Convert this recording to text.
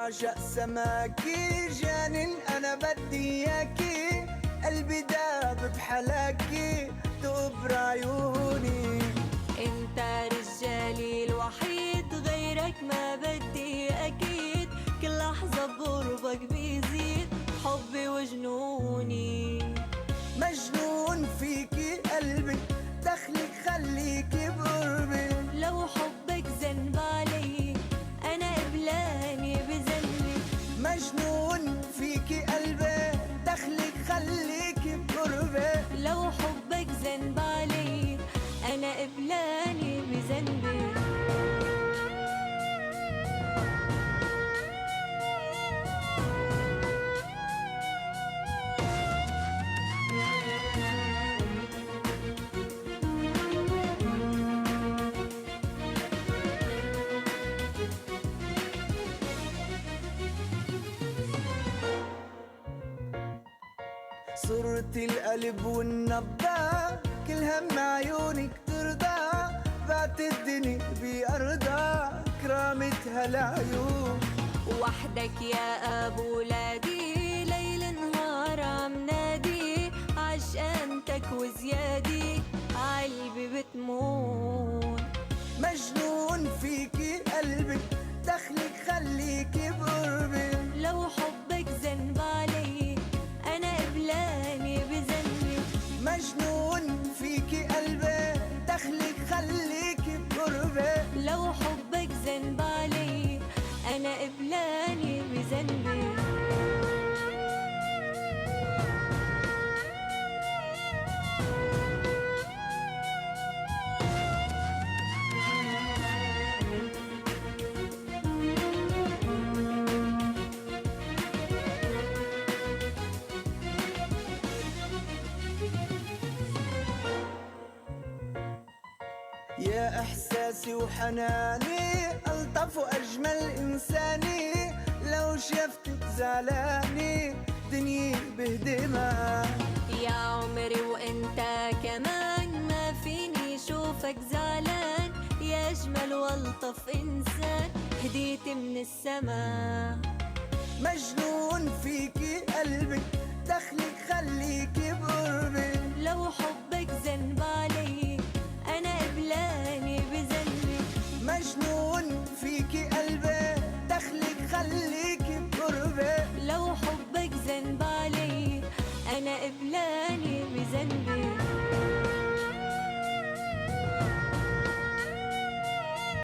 عشق سماكي جانن انا بدي اياكي، قلبي داب بحلاكي دوب بعيوني. انت رجالي الوحيد، غيرك ما بدي اكيد، كل لحظة بقربك بيزيد حبي وجنوني. مجنون فيكي قلبي، دخلك خليكي بقربي. لو حبك ذنب علي انا قبلاني بذنبي. مجنون فيكي قلبي، دخلك خليكي بقربي. لو حبك ذنب علي انا قبلاني بذنبي. صرت القلب والنبضة، كل هم عيونك ترضى. بعت الدنيا بأرضها، كرامتها العيون. وحدك يا ابو ولادي، ليل نهار عم نادي، عشقانتك وزيادي عالقلبي بتمون. مجنون فيكي قلبي، دخلك خليكي بقربي. لو حبك ذنب علي انا قبلاني بذنبي. مجنون فيكي قلبي، دخلك خليكي بقربي. لو حبك ذنب علي انا قبلاني بذنبي. يا إحساسي وحناني، ألطف وأجمل إنساني. لو شفتك زعلاني دنيي بهدمها. يا عمري وانت كمان، ما فيني شوفك زعلان. يا اجمل والطف انسان، هديت من السما. مجنون فيكي قلبي، دخلك خليكي بقربي. لو حبك ذنب علي انا قبلاني بذنبي. مجنون فيكي قلبي، دخلك خليكي بقربي. لو حبك ذنب علي انا قبلاني بذنبي.